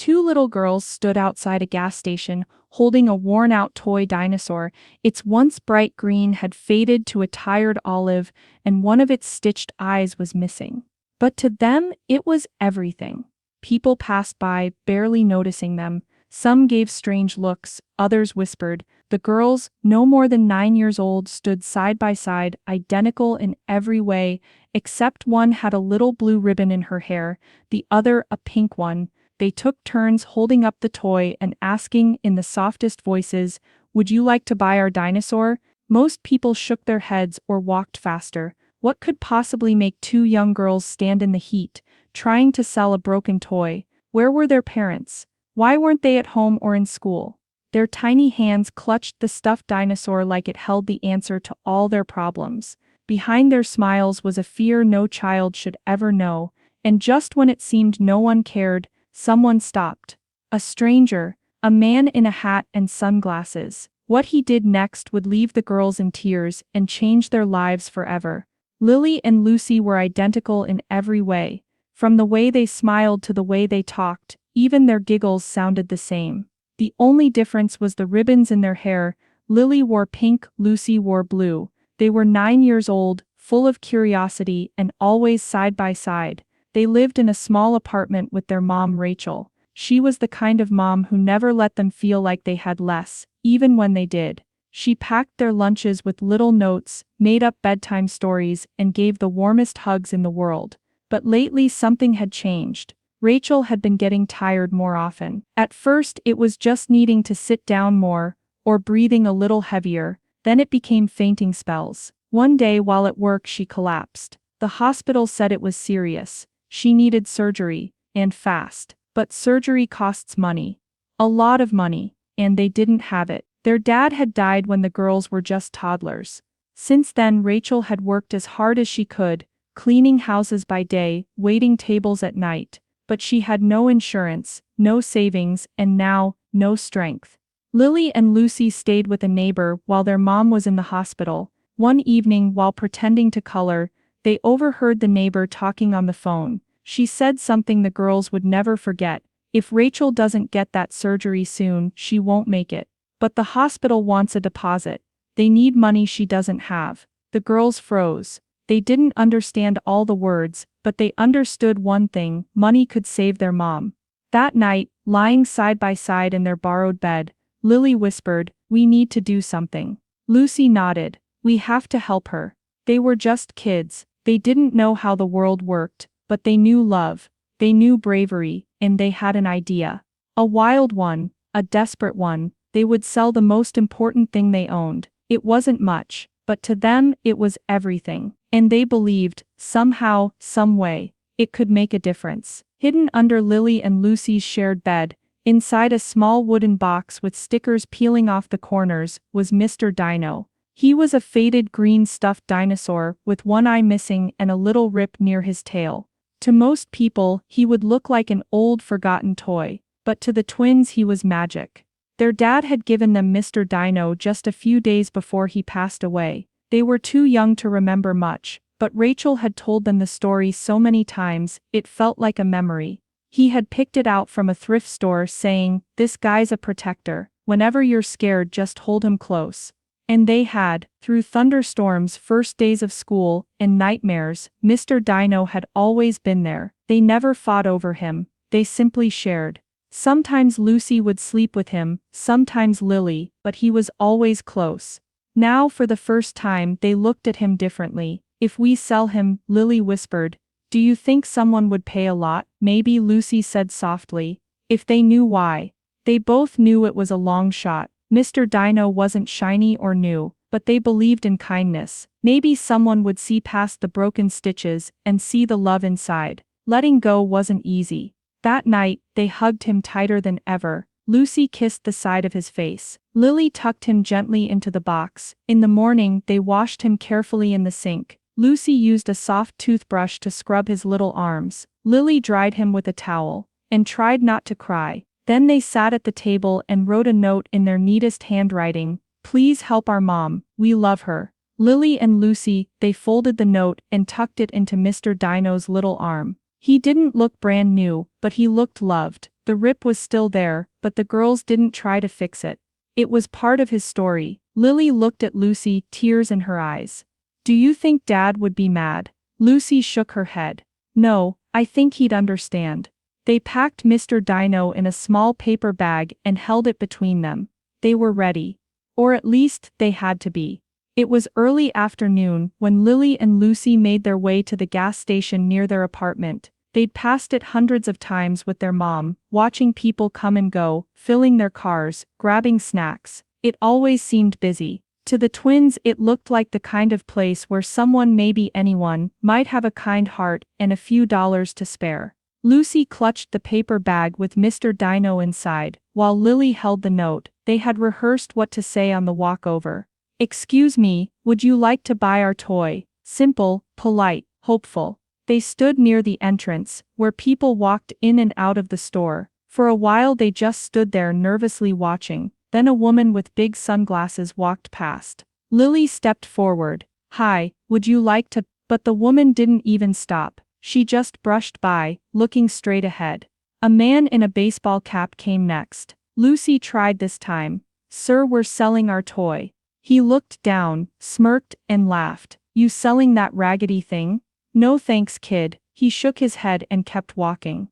Two little girls stood outside a gas station, holding a worn-out toy dinosaur. Its once bright green had faded to a tired olive, and one of its stitched eyes was missing. But to them, it was everything. People passed by, barely noticing them. Some gave strange looks, others whispered. The girls, no more than 9 years old, stood side by side, identical in every way, except one had a little blue ribbon in her hair, the other a pink one. They took turns holding up the toy and asking in the softest voices, "Would you like to buy our dinosaur?" Most people shook their heads or walked faster. What could possibly make two young girls stand in the heat, trying to sell a broken toy? Where were their parents? Why weren't they at home or in school? Their tiny hands clutched the stuffed dinosaur like it held the answer to all their problems. Behind their smiles was a fear no child should ever know, and just when it seemed no one cared, someone stopped. A stranger, a man in a hat and sunglasses. What he did next would leave the girls in tears and change their lives forever. Lily and Lucy were identical in every way. From the way they smiled to the way they talked, even their giggles sounded the same. The only difference was the ribbons in their hair. Lily wore pink, Lucy wore blue. They were 9 years old, full of curiosity, and always side by side. They lived in a small apartment with their mom, Rachel. She was the kind of mom who never let them feel like they had less, even when they did. She packed their lunches with little notes, made up bedtime stories, and gave the warmest hugs in the world. But lately something had changed. Rachel had been getting tired more often. At first it was just needing to sit down more, or breathing a little heavier, then it became fainting spells. One day while at work she collapsed. The hospital said it was serious. She needed surgery, and fast. But surgery costs money. A lot of money, and they didn't have it. Their dad had died when the girls were just toddlers. Since then Rachel had worked as hard as she could, cleaning houses by day, waiting tables at night. But she had no insurance, no savings, and now, no strength. Lily and Lucy stayed with a neighbor while their mom was in the hospital. One evening while pretending to color, they overheard the neighbor talking on the phone. She said something the girls would never forget. If Rachel doesn't get that surgery soon, she won't make it. But the hospital wants a deposit. They need money she doesn't have. The girls froze. They didn't understand all the words, but they understood one thing: money could save their mom. That night, lying side by side in their borrowed bed, Lily whispered, "We need to do something." Lucy nodded. "We have to help her." They were just kids. They didn't know how the world worked, but they knew love. They knew bravery, and they had an idea. A wild one, a desperate one. They would sell the most important thing they owned. It wasn't much, but to them it was everything. And they believed, somehow, some way, it could make a difference. Hidden under Lily and Lucy's shared bed, inside a small wooden box with stickers peeling off the corners, was Mr. Dino. He was a faded green stuffed dinosaur with one eye missing and a little rip near his tail. To most people, he would look like an old forgotten toy, but to the twins he was magic. Their dad had given them Mr. Dino just a few days before he passed away. They were too young to remember much, but Rachel had told them the story so many times, it felt like a memory. He had picked it out from a thrift store saying, "This guy's a protector. Whenever you're scared, just hold him close." And they had, through thunderstorms, first days of school, and nightmares, Mr. Dino had always been there. They never fought over him, they simply shared. Sometimes Lucy would sleep with him, sometimes Lily, but he was always close. Now for the first time they looked at him differently. "If we sell him," Lily whispered, "do you think someone would pay a lot?" "Maybe," Lucy said softly. "If they knew why." They both knew it was a long shot. Mr. Dino wasn't shiny or new, but they believed in kindness. Maybe someone would see past the broken stitches and see the love inside. Letting go wasn't easy. That night, they hugged him tighter than ever. Lucy kissed the side of his face. Lily tucked him gently into the box. In the morning, they washed him carefully in the sink. Lucy used a soft toothbrush to scrub his little arms. Lily dried him with a towel, and tried not to cry. Then they sat at the table and wrote a note in their neatest handwriting. "Please help our mom, we love her." Lily and Lucy, they folded the note and tucked it into Mr. Dino's little arm. He didn't look brand new, but he looked loved. The rip was still there, but the girls didn't try to fix it. It was part of his story. Lily looked at Lucy, tears in her eyes. Do you think Dad would be mad? Lucy shook her head. No, I think he'd understand. They packed Mr. Dino in a small paper bag and held it between them. They were ready. Or at least, they had to be. It was early afternoon when Lily and Lucy made their way to the gas station near their apartment. They'd passed it hundreds of times with their mom, watching people come and go, filling their cars, grabbing snacks. It always seemed busy. To the twins it looked like the kind of place where someone, maybe anyone, might have a kind heart and a few dollars to spare. Lucy clutched the paper bag with Mr. Dino inside, while Lily held the note. They had rehearsed what to say on the walk over. Excuse me, would you like to buy our toy? Simple, polite, hopeful. They stood near the entrance, where people walked in and out of the store. For a while they just stood there nervously watching. Then a woman with big sunglasses walked past. Lily stepped forward. Hi, would you like to? But the woman didn't even stop. She just brushed by, looking straight ahead. A man in a baseball cap came next. Lucy tried this time. Sir, we're selling our toy. He looked down, smirked, and laughed. You selling that raggedy thing? No thanks, kid. He shook his head and kept walking.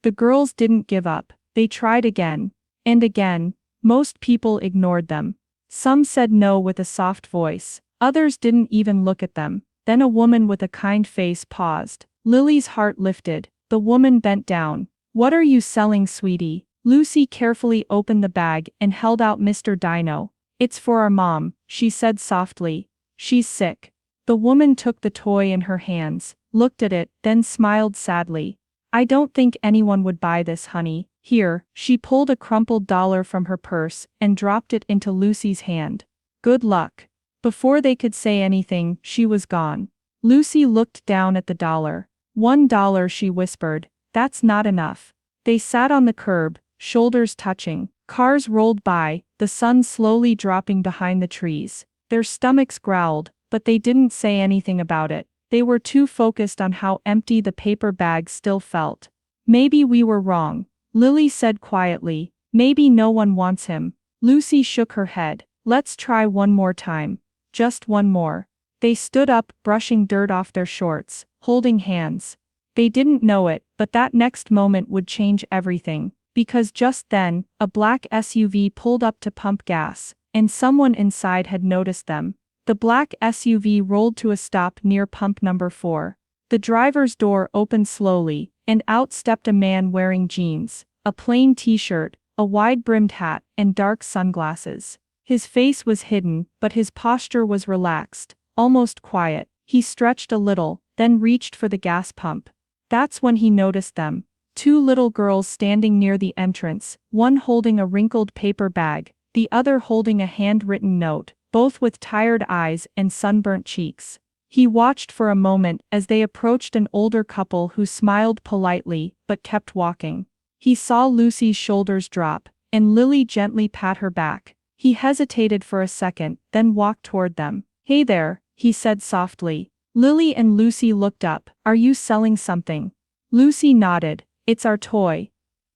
The girls didn't give up. They tried again. And again. Most people ignored them. Some said no with a soft voice. Others didn't even look at them. Then a woman with a kind face paused. Lily's heart lifted. The woman bent down. What are you selling, sweetie? Lucy carefully opened the bag and held out Mr. Dino. It's for our mom, she said softly. She's sick. The woman took the toy in her hands, looked at it, then smiled sadly. I don't think anyone would buy this, honey. Here, she pulled a crumpled dollar from her purse and dropped it into Lucy's hand. Good luck. Before they could say anything, she was gone. Lucy looked down at the dollar. $1, she whispered. That's not enough. They sat on the curb, shoulders touching. Cars rolled by, the sun slowly dropping behind the trees. Their stomachs growled, but they didn't say anything about it. They were too focused on how empty the paper bag still felt. Maybe we were wrong, Lily said quietly. Maybe no one wants him. Lucy shook her head. Let's try one more time. Just one more. They stood up, brushing dirt off their shorts, holding hands. They didn't know it, but that next moment would change everything. Because just then, a black SUV pulled up to pump gas, and someone inside had noticed them. The black SUV rolled to a stop near pump number 4. The driver's door opened slowly, and out stepped a man wearing jeans, a plain t-shirt, a wide-brimmed hat, and dark sunglasses. His face was hidden, but his posture was relaxed, almost quiet. He stretched a little, then reached for the gas pump. That's when he noticed them. 2 little girls standing near the entrance, one holding a wrinkled paper bag, the other holding a handwritten note, both with tired eyes and sunburnt cheeks. He watched for a moment as they approached an older couple who smiled politely, but kept walking. He saw Lucy's shoulders drop, and Lily gently pat her back. He hesitated for a second, then walked toward them. Hey there, he said softly. Lily and Lucy looked up. Are you selling something? Lucy nodded. It's our toy.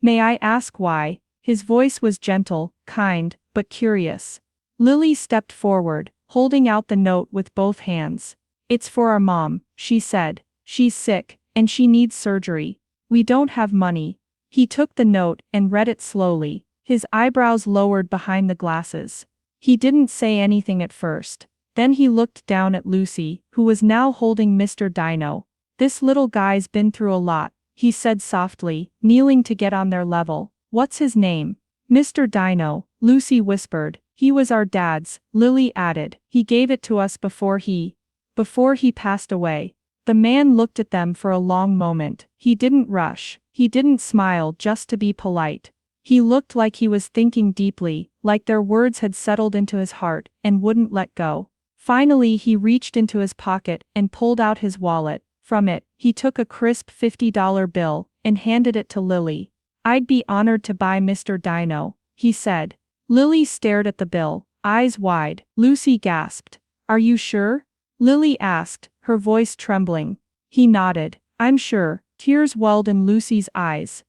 May I ask why? His voice was gentle, kind, but curious. Lily stepped forward, holding out the note with both hands. It's for our mom, she said. She's sick, and she needs surgery. We don't have money. He took the note and read it slowly, his eyebrows lowered behind the glasses. He didn't say anything at first. Then he looked down at Lucy, who was now holding Mr. Dino. This little guy's been through a lot, he said softly, kneeling to get on their level. What's his name? Mr. Dino, Lucy whispered. He was our dad's, Lily added. He gave it to us before he passed away. The man looked at them for a long moment. He didn't rush. He didn't smile just to be polite. He looked like he was thinking deeply, like their words had settled into his heart and wouldn't let go. Finally he reached into his pocket and pulled out his wallet. From it, he took a crisp $50 bill and handed it to Lily. I'd be honored to buy Mr. Dino, he said. Lily stared at the bill, eyes wide. Lucy gasped. Are you sure? Lily asked, her voice trembling. He nodded. I'm sure, Tears welled in Lucy's eyes.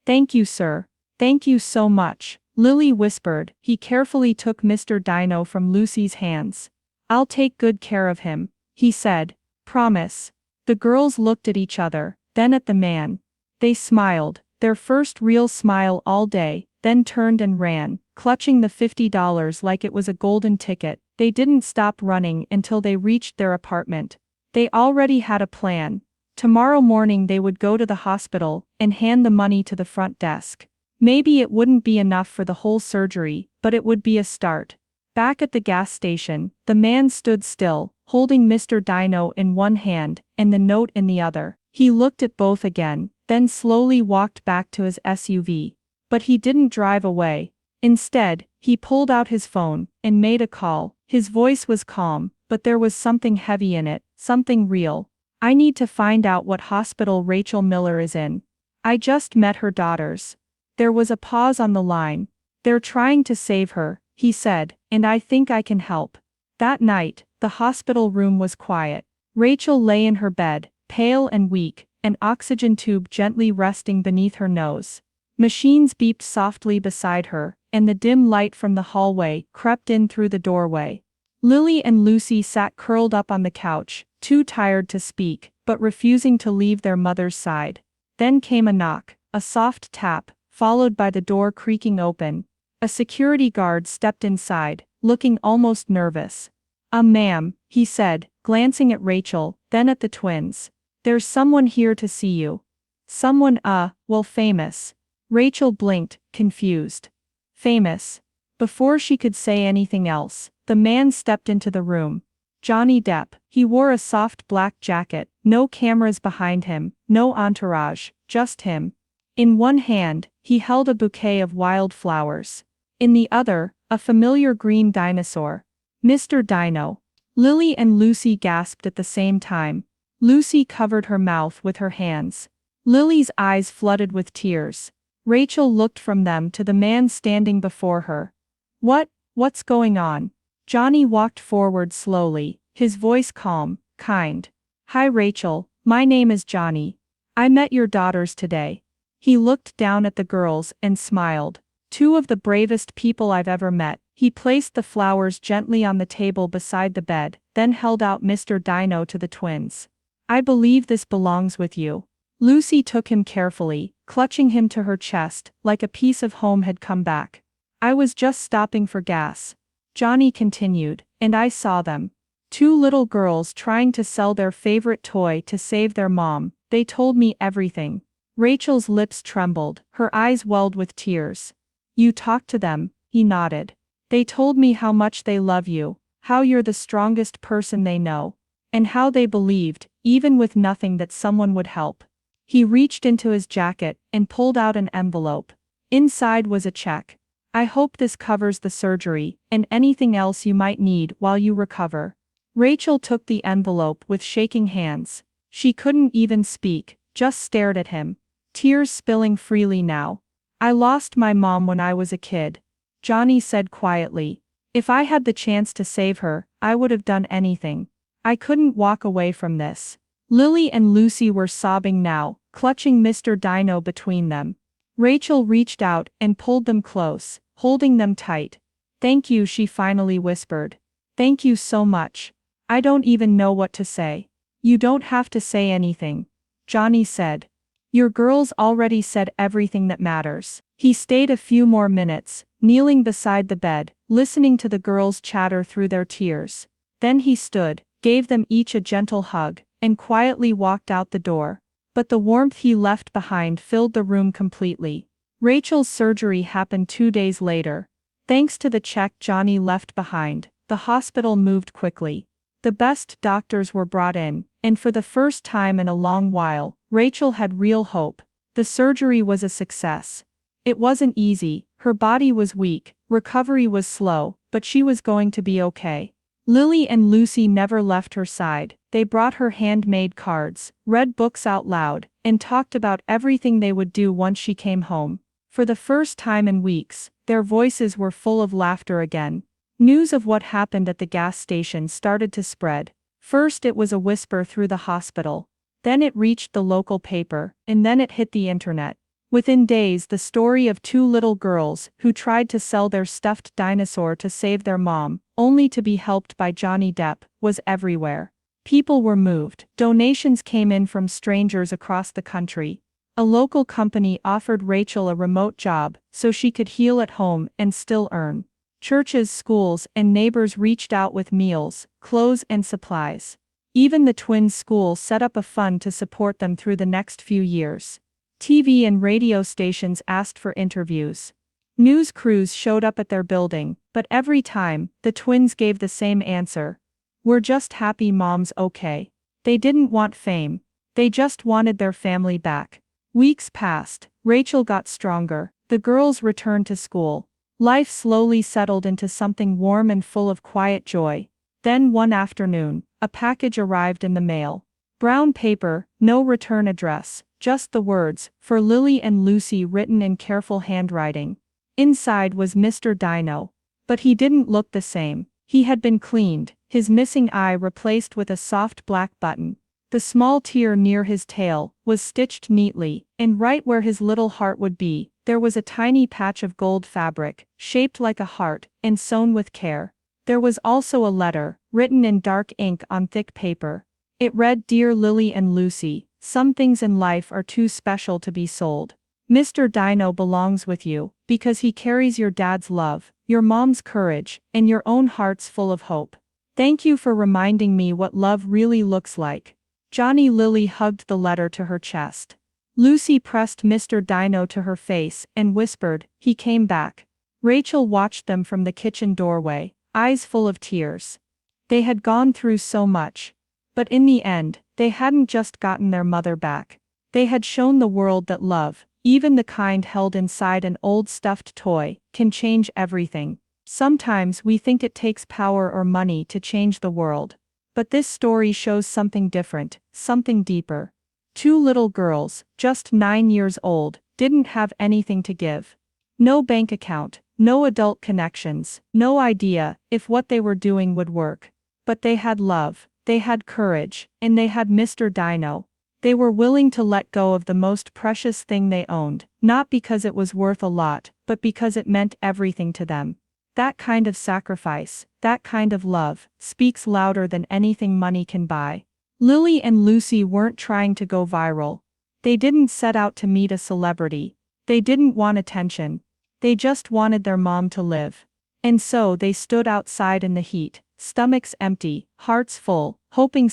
"Thank you, sir. Thank you so much," Lily whispered. He carefully took Mr. Dino from Lucy's hands. "I'll take good care of him," he said. "Promise." The girls looked at each other, then at the man. They smiled, their first real smile all day, then turned and ran, clutching the $50 like it was a golden ticket. They didn't stop running until they reached their apartment. They already had a plan. Tomorrow morning they would go to the hospital and hand the money to the front desk. Maybe it wouldn't be enough for the whole surgery, but it would be a start. Back at the gas station, the man stood still, holding Mr. Dino in one hand and the note in the other. He looked at both again, then slowly walked back to his SUV. But he didn't drive away. Instead, he pulled out his phone and made a call. His voice was calm, but there was something heavy in it, something real. "I need to find out what hospital Rachel Miller is in. I just met her daughters." There was a pause on the line. "They're trying to save her," he said, "and I think I can help." That night, the hospital room was quiet. Rachel lay in her bed, pale and weak, an oxygen tube gently resting beneath her nose. Machines beeped softly beside her, and the dim light from the hallway crept in through the doorway. Lily and Lucy sat curled up on the couch, too tired to speak, but refusing to leave their mother's side. Then came a knock, a soft tap, followed by the door creaking open. A security guard stepped inside, looking almost nervous. Ma'am," he said, glancing at Rachel, then at the twins. "There's someone here to see you." "Someone, well, famous." Rachel blinked, confused. "Famous?" Before she could say anything else, the man stepped into the room. Johnny Depp. He wore a soft black jacket, no cameras behind him, no entourage, just him. In one hand, he held a bouquet of wildflowers. In the other, a familiar green dinosaur. "Mr. Dino." Lily and Lucy gasped at the same time. Lucy covered her mouth with her hands. Lily's eyes flooded with tears. Rachel looked from them to the man standing before her. What's going on?" Johnny walked forward slowly, his voice calm, kind. "Hi Rachel, my name is Johnny. I met your daughters today." He looked down at the girls and smiled. "Two of the bravest people I've ever met." He placed the flowers gently on the table beside the bed, then held out Mr. Dino to the twins. "I believe this belongs with you." Lucy took him carefully, clutching him to her chest, like a piece of home had come back. "I was just stopping for gas," Johnny continued, "and I saw them. Two little girls trying to sell their favorite toy to save their mom. They told me everything." Rachel's lips trembled, her eyes welled with tears. "You talked to them?" He nodded. "They told me how much they love you, how you're the strongest person they know, and how they believed, even with nothing, that someone would help." He reached into his jacket and pulled out an envelope. Inside was a check. "I hope this covers the surgery and anything else you might need while you recover." Rachel took the envelope with shaking hands. She couldn't even speak, just stared at him. Tears spilling freely now. "I lost my mom when I was a kid," Johnny said quietly. "If I had the chance to save her, I would have done anything. I couldn't walk away from this." Lily and Lucy were sobbing now, clutching Mr. Dino between them. Rachel reached out and pulled them close, holding them tight. "Thank you," she finally whispered. "Thank you so much. I don't even know what to say." "You don't have to say anything," Johnny said. "Your girls already said everything that matters." He stayed a few more minutes, kneeling beside the bed, listening to the girls chatter through their tears. Then he stood, gave them each a gentle hug, and quietly walked out the door. But the warmth he left behind filled the room completely. Rachel's surgery happened 2 days later. Thanks to the check Johnny left behind, the hospital moved quickly. The best doctors were brought in, and for the first time in a long while, Rachel had real hope. The surgery was a success. It wasn't easy, her body was weak, recovery was slow, but she was going to be okay. Lily and Lucy never left her side. They brought her handmade cards, read books out loud, and talked about everything they would do once she came home. For the first time in weeks, their voices were full of laughter again. News of what happened at the gas station started to spread. First it was a whisper through the hospital. Then it reached the local paper, and then it hit the internet. Within days, the story of two little girls who tried to sell their stuffed dinosaur to save their mom, only to be helped by Johnny Depp, was everywhere. People were moved. Donations came in from strangers across the country. A local company offered Rachel a remote job so she could heal at home and still earn. Churches, schools, and neighbors reached out with meals, clothes, and supplies. Even the twins' school set up a fund to support them through the next few years. TV and radio stations asked for interviews. News crews showed up at their building, but every time, the twins gave the same answer. "We're just happy mom's okay." They didn't want fame. They just wanted their family back. Weeks passed. Rachel got stronger. The girls returned to school. Life slowly settled into something warm and full of quiet joy. Then one afternoon, a package arrived in the mail. Brown paper, no return address, just the words, "For Lily and Lucy," written in careful handwriting. Inside was Mr. Dino. But he didn't look the same. He had been cleaned, his missing eye replaced with a soft black button. The small tear near his tail was stitched neatly, and right where his little heart would be, there was a tiny patch of gold fabric, shaped like a heart, and sewn with care. There was also a letter, written in dark ink on thick paper. It read, "Dear Lily and Lucy, some things in life are too special to be sold. Mr. Dino belongs with you, because he carries your dad's love, your mom's courage, and your own heart's full of hope. Thank you for reminding me what love really looks like." Johnny Lily hugged the letter to her chest. Lucy pressed Mr. Dino to her face and whispered, "He came back." Rachel watched them from the kitchen doorway, eyes full of tears. They had gone through so much. But in the end, they hadn't just gotten their mother back. They had shown the world that love, even the kind held inside an old stuffed toy, can change everything. Sometimes we think it takes power or money to change the world. But this story shows something different, something deeper. Two little girls, just 9 years old, didn't have anything to give. No bank account, no adult connections, no idea if what they were doing would work. But they had love, they had courage, and they had Mr. Dino. They were willing to let go of the most precious thing they owned, not because it was worth a lot, but because it meant everything to them. That kind of sacrifice, that kind of love, speaks louder than anything money can buy. Lily and Lucy weren't trying to go viral. They didn't set out to meet a celebrity. They didn't want attention. They just wanted their mom to live. And so they stood outside in the heat, stomachs empty, hearts full, hoping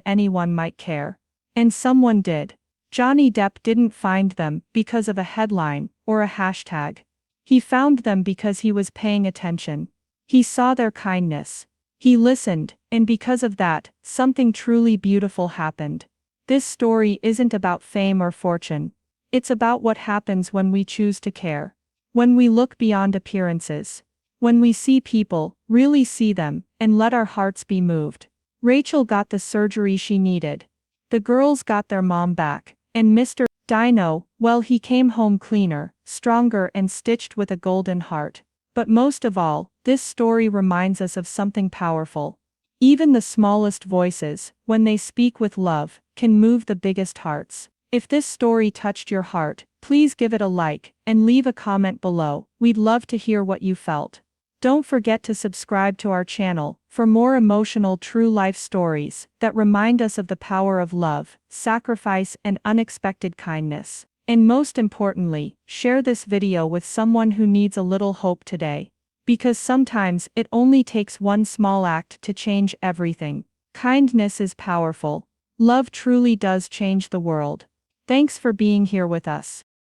anyone might care. And someone did. Johnny Depp didn't find them because of a headline or a hashtag. He found them because he was paying attention. He saw their kindness. He listened, and because of that, something truly beautiful happened. This story isn't about fame or fortune. It's about what happens when we choose to care. When we look beyond appearances. When we see people, really see them, and let our hearts be moved. Rachel got the surgery she needed. The girls got their mom back, and Mr. Dino, well, he came home cleaner, stronger, and stitched with a golden heart. But most of all, this story reminds us of something powerful. Even the smallest voices, when they speak with love, can move the biggest hearts. If this story touched your heart, please give it a like, and leave a comment below. We'd love to hear what you felt. Don't forget to subscribe to our channel for more emotional true life stories that remind us of the power of love, sacrifice, and unexpected kindness. And most importantly, share this video with someone who needs a little hope today. Because sometimes it only takes one small act to change everything. Kindness is powerful. Love truly does change the world. Thanks for being here with us.